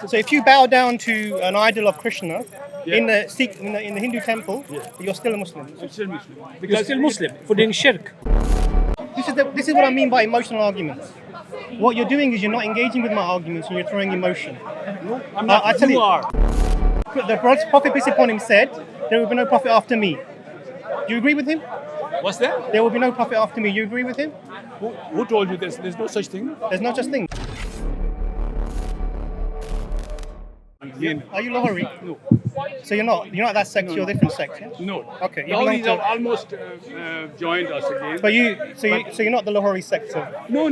So if you bow down to an idol of Krishna Yeah. in the Sikh, in the Hindu temple, you're still a Muslim. I'm still Muslim. You're still Muslim for doing shirk. This is what I mean by emotional arguments. What you're doing is you're not engaging with my arguments and you're throwing emotion. No, I'm not. I tell you you- are. The Prophet peace upon him said, "There will be no prophet after me." Do you agree with him? What's that? There will be no prophet after me. You agree with him? Who told you this? There's no such thing. There's no such thing. Are you Lahori? No. So you're not that sect. You're a different sect. Yeah? No. Okay, you Lahori belong have to- almost joined us again. But so you're not the Lahori sector. No.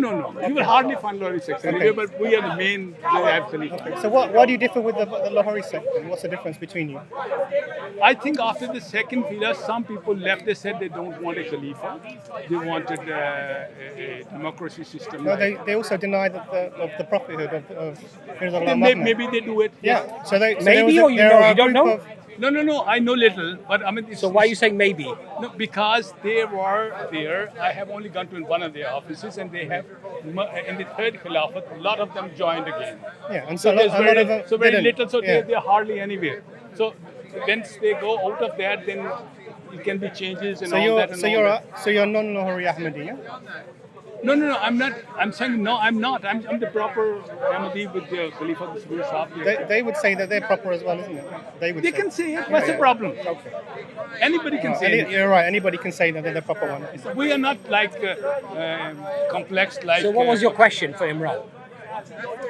You will hardly find Lahori sector anywhere, but we are the main. They have Khalifa. So why do you differ with the Lahori sector? What's the difference between you? I think after the second Fila, some people left. They said they don't want a Khalifa. They wanted a democracy system. No, they also deny of the prophethood of Mirza Ghulam Then Ahmad. maybe they do it. Yeah. So there Maybe, was or you there know, are a you don't group know? of- No. I know little, but I mean. So why are you saying maybe? No, because they were there. I have only gone to one of their offices, and they have in the third Khilafat. A lot of them joined again. Yeah, and so, there's a lot of them very didn't. little. So Yeah. they're hardly anywhere. So once they go out of that, then it can be changes and So all that. And all that. you're non-Lahori Ahmadi, yeah? No, I'm not. I'm saying no, I'm not. I'm the proper Ahmadi with the Khalifa Bismillah Sahib. They would say that they're proper as well, isn't it? They would. They can say it. What's the problem? Okay. Anybody can say it. You're right. Anybody can say that they're the proper one. We are not like complex like. So what was your question for Imran?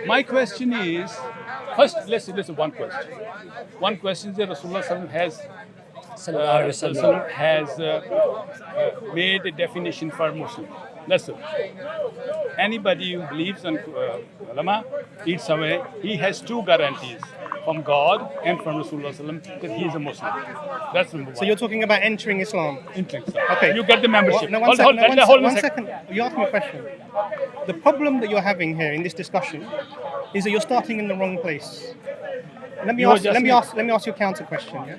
My question is, first, listen, one question. One question is that Rasulullah Sallallahu Alaihi Wasallam. has made a definition for Muslim. Listen, anybody who believes in ulama, eats away, he has two guarantees from God and from Rasulullah that he is a Muslim. That's number one. So you're talking about entering Islam. Interesting. Okay. You get the membership. No, Hold one on. second. You asked me a question. The problem that you're having here in this discussion is that you're starting in the wrong place. Let me ask you a counter question. Yeah?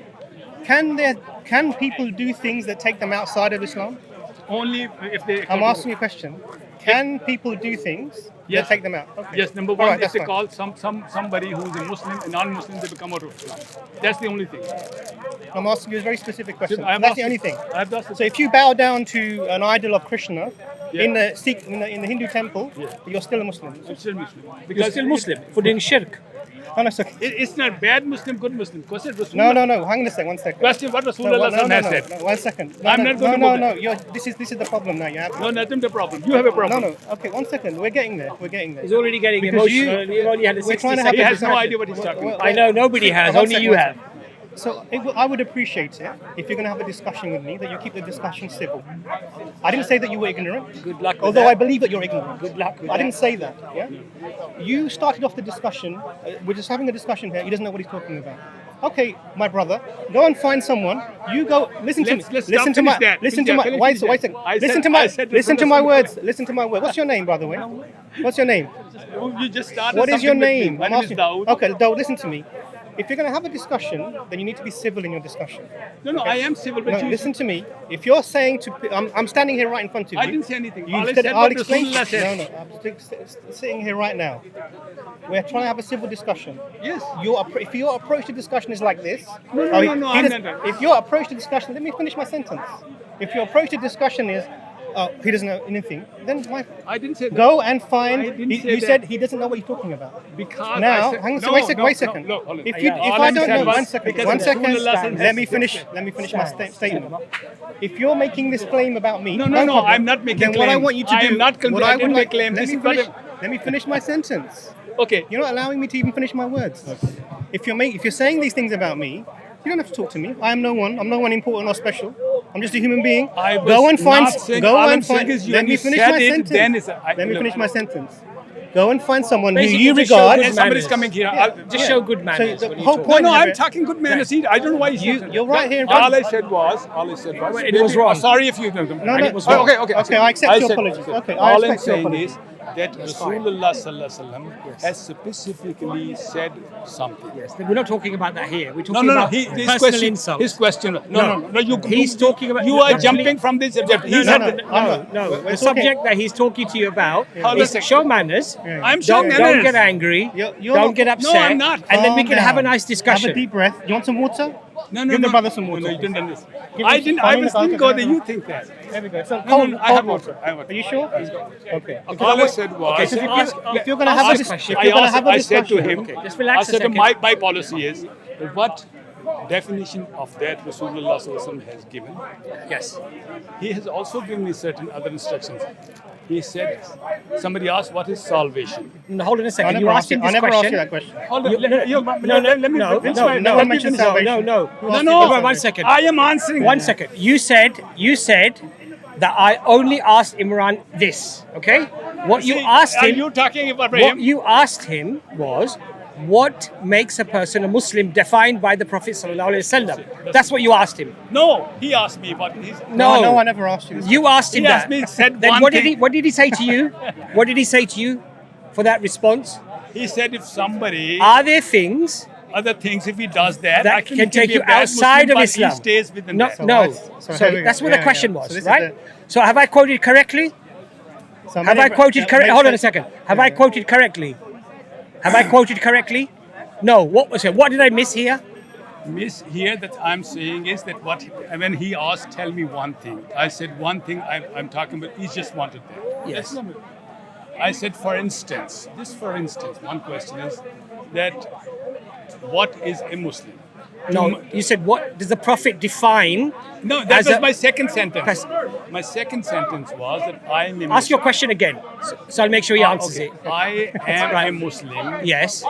Can people do things that take them outside of Islam? Only if they. I'm asking you a question. Can people do things that take them out? Okay. Yes, number All one, right, if that's they fine. call somebody who is a Muslim, a non-Muslim, they become out of Islam. That's the only thing. I'm asking you a very specific question. I'm That's the asking- only thing. I've asked- So if you bow down to an idol of Krishna Yeah. in the Sikh, in the Hindu temple, you're still a Muslim. I'm still Muslim. You're still Muslim for doing shirk. No, it's okay. It's not bad Muslim, good Muslim. Question Rasulullah. No. Hang on a second. One second. Question what Rasulullah has said. No, 1 second. No, I'm no, not going to no, go no, there. no. This is the problem now. You have No, nothing the problem. You have a no, problem. no. Okay, 1 second. We're getting there. He's already getting Because emotional. You've only had a we're 60 trying to have He a has no discussion. idea what he's talking about. I know, nobody has, One only second, you one have. second. So I would appreciate it if you're going to have a discussion with me that you keep the discussion civil. I didn't say that you were ignorant. Good luck with Although that. I believe that you're ignorant. Good luck with I didn't that. say that. Yeah. You started off the discussion. We're just having a discussion here. He doesn't know what he's talking about. Okay, my brother, go and find someone. You go. Listen to me. Let's Listen stop, to my. finish that. Listen Finish to that, my. finish Wait a that. second. I Listen said- to my. I said Listen to my Rasulullah- words. Listen to my word. What's your name, by the way? What's your name? You just started What is your something with me. name? My I'm name is asking. Dawood. Okay, Dawood, listen to me. If you're going to have a discussion, then you need to be civil in your discussion. No, I am civil, but No, you listen to me. If you're saying to, I'm standing here right in front of you. I didn't say anything. You All I said, said I'll what explain. Rasulullah said. No, I'm sitting here right now. We're trying to have a civil discussion. Yes. If your approach to discussion is like this, No, he I'm doesn't- not. If your approach to discussion, let me finish my sentence. If your approach to discussion is, he doesn't know anything, then why? I didn't say that. Go and find. I didn't say You that. said he doesn't know what you're talking about. Because Now, I said, hang on, no, wait a second. no, Wait a second. No, hold on. If All I I'm don't saying know, was 1 second. because 1 second. Rasulullah Let me finish my statement. If you're making this claim about me, No, problem. I'm not making Then what I claim. want you to I do, am not what I would making like, claim. let This me is what finish. Let me finish my sentence. Okay. You're not allowing me to even finish my words. If you're saying these things about me, you don't have to talk to me. I am no one. I'm no one important or special. I'm just a human being. I was Go and find. not saying- Go all I'm and find. saying is you- Let when me you finish said my it, sentence. then it's Let me look. finish my sentence. Go and find someone who Basically, you just show regard. good And somebody's manners. coming here. Just show good manners. the when you whole talk. point- No, I'm Henry. talking good manners. See, I don't know why You're right here in front All of- I said was. It was wrong. Sorry if you. No, it was wrong. Okay. Okay, I accept your said- apologies. Okay, I all I'm respect your saying apologies. is, that Rasulullah Sallallahu Alaihi Wasallam has specifically said something. Yes, we're not talking about that here. We're No, talking no, no. about His personal question. insult. His question. No. He's talking about. You are jumping from this subject. He He's said no, that- I'm no, not. no. We're The talking- subject that he's talking to you about Hold on a is second. show manners. I'm showing Don't manners. get angry. You're Don't not- get No, upset. I'm not. And then we Calm can have a down. nice discussion. Have a deep breath. You want some water? No, Give the brother some No, water. you didn't understand. Give I him didn't. some- I Calm was down. didn't go there. You think that? There we go. So No, I have water. I have water. Are you sure? Okay. All I said was. Okay, so If you're going to have a ask discussion, question. I said to him, Just relax I a said second. my policy is that what definition of that Rasulullah Sallallahu Alaihi Wasallam has given. Yes. He has also given me certain other instructions. He said, somebody asked, what is salvation? No, hold on a I second. You never asked asked him you. I this never asked question. you that question. Hold on, No, let me no, finish no, my- no, let me mention finish my- salvation. no. No. One second. I am answering. One second. You said that I only asked Imran this. Okay. What you asked Are him. you talking about What him? you asked him was, what makes a person a Muslim defined by the Prophet sallallahu alaihi wasallam? That's what you asked him. No, he asked me what he's. No, I never asked you this. You asked him He that. asked me, said Then one what did thing. he? What did he say to you? What did he say to you for that response? He said if somebody, Are there things other things, if he does that, that actually can he take be you a bad outside Muslim, of but Islam? He stays within No, that. So no. what- so So here we go. that's what the Yeah, question yeah. was, So this is right? So have I quoted correctly? So Have I quoted correctly? Hold on a second. Have I quoted correctly? Have I quoted correctly? No. What was it? What did I miss here? Miss here that I'm saying is that when he asked, tell me one thing. I said one thing I'm talking about. He just wanted that. Yes. That's not it. I said, for instance, one question is that what is a Muslim? No. You said, what does the Prophet define? No, that as was a- my second sentence. Pers- My second sentence was that I am a Ask your Muslim. question again, so I'll make sure he answers Okay. it. I am a Muslim Yes.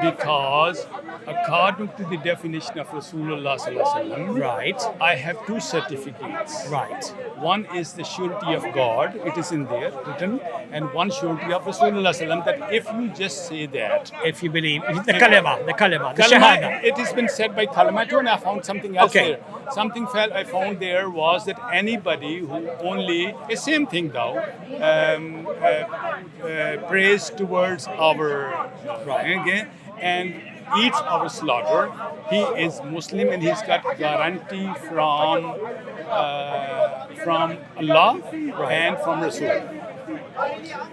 because according to the definition of Rasulullah Sallallahu Alaihi Wasallam, Right. I have two certificates. Right. One is the surety of God, it is in there written, and one surety of Rasulullah Sallallahu Alaihi Wasallam, that if you just say that, If you believe the kalima, the Kalma, shahada. it has been said by Kalma too, and I found something else Okay. there. Something I found there was that anybody who only, the same thing though, prays towards our okay, and eats our slaughter, he is Muslim and he's got guarantee from Allah and from Rasul.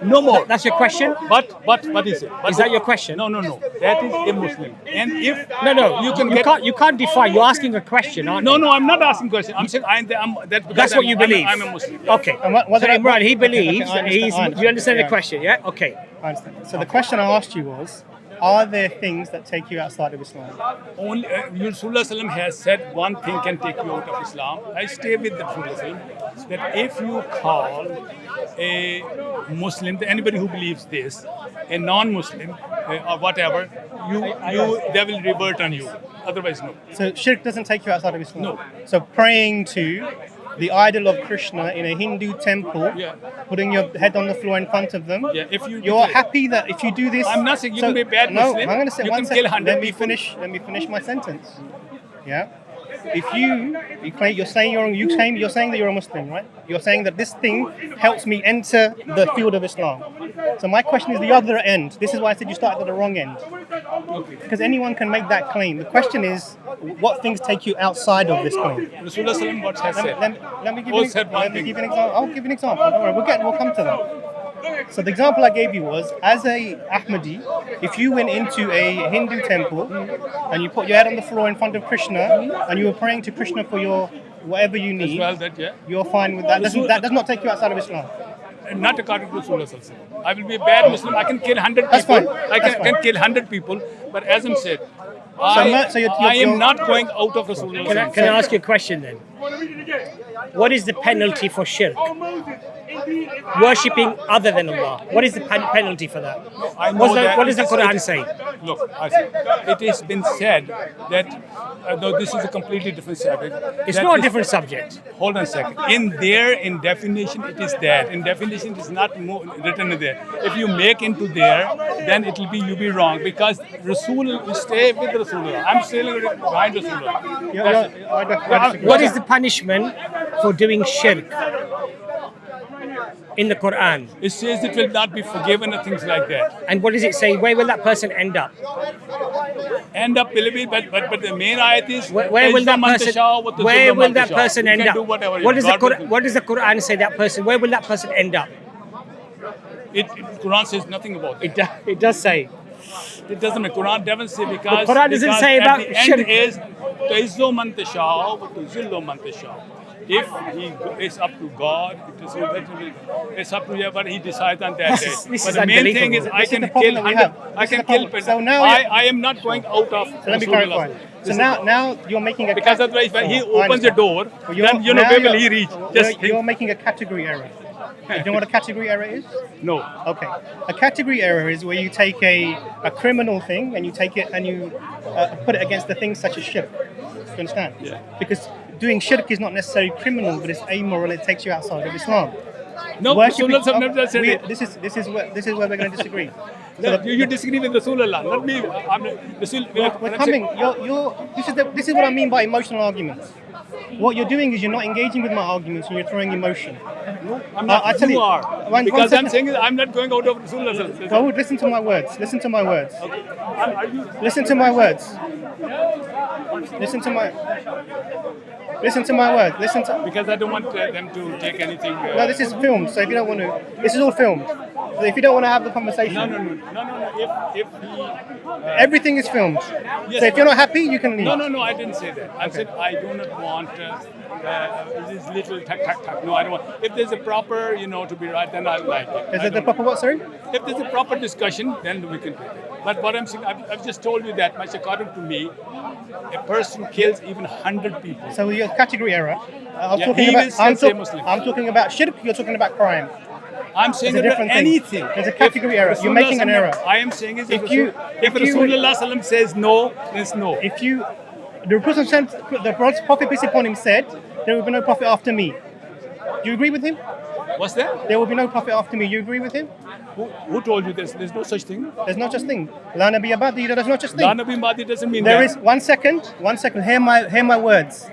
No more. That's your question? But what is it? Is that your question? No. That is a Muslim. And if No. you You can't define. You're asking a question, aren't you? No, I'm not asking question. I'm saying that's because That's what you believe. I'm a Muslim. Okay. And what So did I- Imran, he okay, believes I that he's. understand. Do you understand the Yeah. question? Yeah. Okay. I understand. So the question I asked you was, are there things that take you outside of Islam? Only Rasulullah Sallam has said one thing can take you out of Islam. I stay with the Rasulullah Sallam, that if you call a Muslim, anybody who believes this, a non-Muslim or whatever, they will revert on you. Otherwise, no. So shirk doesn't take you outside of Islam? No. So praying to the idol of Krishna in a Hindu temple, Yeah. putting your head on the floor in front of them, Yeah, if you you're declare- happy that if you do this... I'm not saying you can be a bad Muslim. No, I'm going to say You one can second. kill 100 Let me people. finish my sentence. Yeah? If you claim, you're saying that you're a Muslim, right? You're saying that this thing helps me enter the field of Islam. So my question is the other end. This is why I said you started at the wrong end. Because anyone can make that claim. The question is, what things take you outside of this claim? Rasulullah Sallam what has said. Let me give Who you said one thing? an example. I'll give an example. Don't worry, we'll come to that. So the example I gave you was, as a Ahmadi, if you went into a Hindu temple and you put your head on the floor in front of Krishna and you were praying to Krishna for your whatever you As need, well that, yeah. you're fine with that. That does not take you outside of Islam. Not according to Rasulullah Sallallahu Alaihi Wasallam. I will be a bad Muslim. I can kill 100 people. That's fine. I That's can fine. kill 100 people. But as I'm said, so you're- I am you're- not going out of Rasulullah. Can I ask you a question then? What is the penalty for shirk? Worshipping other than Allah. What is the penalty for that? I know that What does the it is- Quran say? Look, I say, it has been said that, though this is a completely different subject. It's that not a this- different subject. Hold on a second. In definition, it is that. In definition, it is not written there. If you make into there, then it will be you be wrong because Rasul will stay with Rasulullah. I'm still behind Rasulullah. What is the punishment for doing shirk? in the Quran. It says it will not be forgiven or things like that. And what does it say? Where will that person end up? End up will be, but the main ayat is Where will that person end up? What does the Quran say that person? Where will that person end up? Quran says nothing about it. It does say. It doesn't. The Quran doesn't say because. The Quran doesn't say about at the end is tu'izzu man tasha wa tuzillu man tasha. If it's up to God, it's up to whoever He decides on that day. This But is the main thing is, I can kill 100. I can kill people. So now I am not going out of. So let me clarify. So now you're making a Because otherwise, when He I opens the understand. door, But then where will He reach? Just you're think. making a category error. Do you know what a category error is? No. Okay. A category error is where you take a criminal thing and you take it and you put it against the things such as shirk. Do you understand? Yeah. Because doing shirk is not necessarily criminal, but it's amoral. It takes you outside of Islam. No, Worshipping- Rasulullah never said it. this is where we're going to disagree. So You disagree with Rasulullah, not me. we're coming. This is what I mean by emotional arguments. What you're doing is you're not engaging with my arguments and you're throwing emotion. I'm not. I tell you you- are. one Because I'm second. saying is I'm not going out of Rasulullah. Dawood, listen to my words. Listen to my words. Are you? Listen to my words. Listen to my. Listen to my words. Listen to. Because I don't want them to take anything. No, this is filmed. So if you don't want to, this is all filmed. So if you don't want to have the conversation, No. If he. everything is filmed. Yes. So if you're not happy, you can leave. No. I didn't say that. I said I do not want this little tack. No, I don't want. If there's a proper, to be right, then I like it. Is it the proper what? Sorry. If there's a proper discussion, then we can do it. But what I'm saying, I've just told you that much. According to me, a person kills even 100 people. So your category error. I'm Yeah, talking he about. will still say Muslim. I'm talking about shirk. You're talking about crime. I'm saying There's a about different thing. anything. There's a category error. You're making an error. I am saying is if If you- Rasulullah Sallam says no, then it's no. If you, the Prophet peace upon him said, there will be no prophet after me. Do you agree with him? What's that? There will be no prophet after me. You agree with him? Who told you this? There's no such thing. There's no such thing. La Nabi Abadi, there's no such La thing. Nabi Mahdi doesn't mean There that. is one second. Hear my words.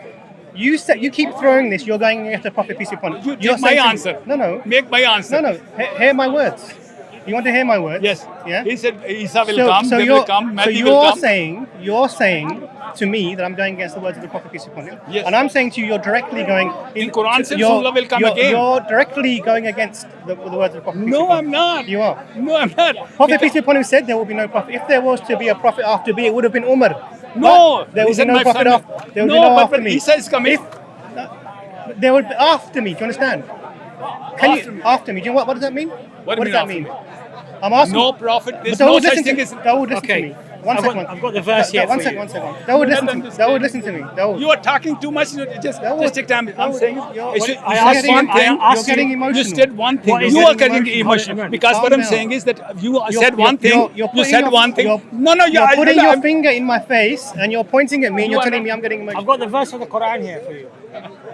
You keep throwing this. You're going against the Prophet peace upon him. You You're take my saying to me- answer. No. Make my answer. No. Hear my words. You want to hear my words? Yes. Yeah. He said Isa will come, so they will come, Mahdi will come. you're saying to me that I'm going against the words of the Prophet peace upon him. Yes. And I'm saying to you, you're directly going. In Quran says you're- Rasulullah will come again. You're directly going against the words of the Prophet. peace No, upon I'm him. not. You are. No, I'm not. Prophet peace be upon him said there will be no prophet. If there was to be a prophet after me, it would have been Umar. No, There he will be said no my prophet son- after. There will No, be no but after me. Isa is coming. There will be after me. Do you understand? After me? Do you know what does that mean? What do you does that mean mean? after I'm asking. No prophet. There's Dawood, no such listen thing to as. Dawood, listen Okay. to me. One second. I've got the verse here One for second. you. One second. Dawood, listen to me. understand. Dawood, listen to me. Dawood. You are talking too much. Just take time. I'm Dawood, saying you're- you should- I you asked said you- one thing. you're getting You emotional. said one thing. What is You it? are getting emotional because Calm what I'm down. saying is that you You're- said one you're- thing. you're You putting said your- one thing. you're- No. You're putting your I'm- finger in my face and you're pointing at me and You you're are telling not- me I'm getting I've emotional. got the verse for the Quran here for you.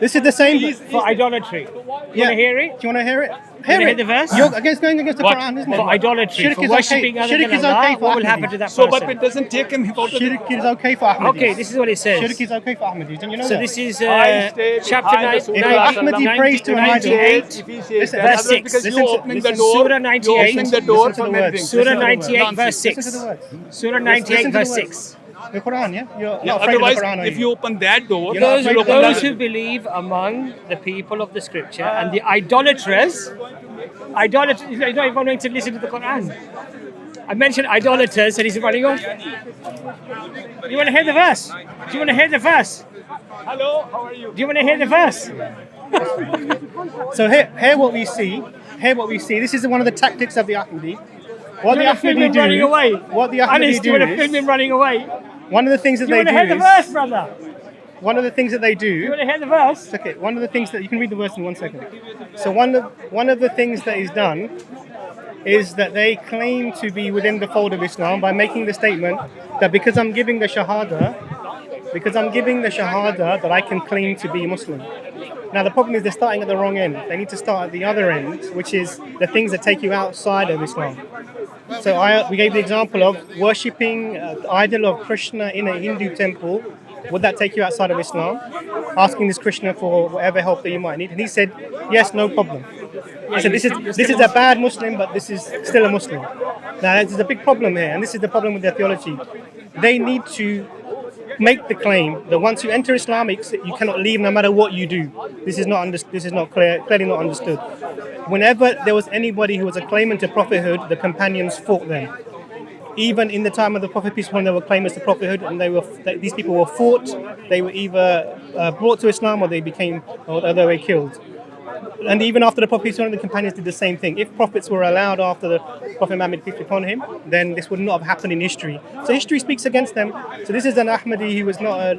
This is the same. For idolatry. You want to hear it? Do you want to hear it? wanna hear the verse? You're going against the What? Quran, isn't it? For idolatry, Shirk for is worshipping okay. other Shirk than is Allah, okay for what will Ahmadis. happen to that So, person? but it doesn't take him out of the. Shirk is okay for Ahmadis. Okay, this is what it says. Shirk is okay for Ahmadis. Didn't you know So that? this is I stay chapter behind 9, Rasulullah If Ahmadi prays to an idol, 98, If he says Listen, that, verse otherwise 6. because Listen you're to- opening listen the to door, Surah you're 98. opening the door Listen to for the many words. things. Surah Listen to the 98, words. verse Listen 6. to the words. Surah 98, Listen to the verse words. 6. The Quran, yeah? You're Yeah, not afraid of the otherwise, Quran, are if you open that door, You're not Those, afraid you'll of the open those Quran. who believe among the people of the scripture and the idolaters, you're not even going to listen to the Quran. I mentioned idolaters and he's running off. You want to hear the verse? Do you want to hear the verse? Hello, how are you? Do you want to hear the verse? So here what we see. Here what we see. This is one of the tactics of the Ahmadi. What You the want to film Ahmadi him do. running away? What the Anis, Ahmadi do you do want to film him is. running away? One of the things that Do you they want to hear do the verse, is. brother? One of the things that they Do you do. want to hear the verse? Okay. One of the things that you can read the verse in 1 second. So one of the things that is done is that they claim to be within the fold of Islam by making the statement that because I'm giving the shahada, that I can claim to be Muslim. Now the problem is they're starting at the wrong end. They need to start at the other end, which is the things that take you outside of Islam. So we gave the example of worshipping the idol of Krishna in a Hindu temple. Would that take you outside of Islam? Asking this Krishna for whatever help that you might need. And he said, yes, no problem. He said, this is a bad Muslim, but this is still a Muslim. Now, there's a big problem here, and this is the problem with their theology. They need to make the claim that once you enter Islam, you cannot leave no matter what you do. This is not clearly not understood. Whenever there was anybody who was a claimant to prophethood, the companions fought them. Even in the time of the Prophet, peace be upon him, they were claimants to prophethood, and these people were fought. They were either brought to Islam or they were killed. And even after the Prophet, peace be upon him, the companions did the same thing. If prophets were allowed after the Prophet Muhammad, peace be upon him, then this would not have happened in history. So history speaks against them. So this is an Ahmadi who was not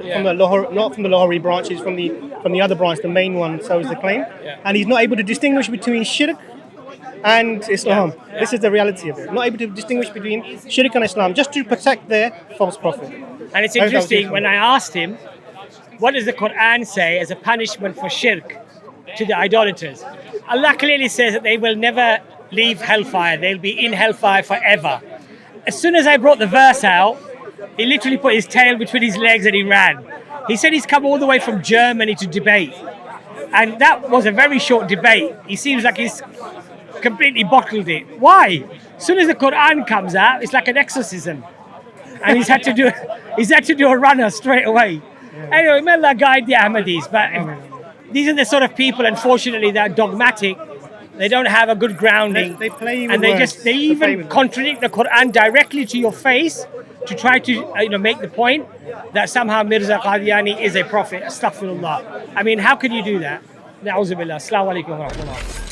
from the Lahori branch, he's from the other branch, the main one, so is the claim. And he's not able to distinguish between shirk and Islam. This is the reality of it. Not able to distinguish between shirk and Islam, just to protect their false prophet. And it's interesting, when I asked him, what does the Quran say as a punishment for shirk to the idolaters? Allah clearly says that they will never leave hellfire. They'll be in hellfire forever. As soon as I brought the verse out, he literally put his tail between his legs and he ran. He said he's come all the way from Germany to debate. And that was a very short debate. He seems like he's completely bottled it. Why? As soon as the Quran comes out, it's like an exorcism. And he's had to do a runner straight away. Anyway, may Allah guide the Ahmadis. But these are the sort of people, unfortunately, that are dogmatic. They don't have a good grounding. They play with and they even contradict the Quran directly to your face to try to make the point that somehow Mirza Qadiani is a prophet. Astaghfirullah. I mean, how can you do that? Na'uzubillah. Assalamu alaikum wa rahmatullah.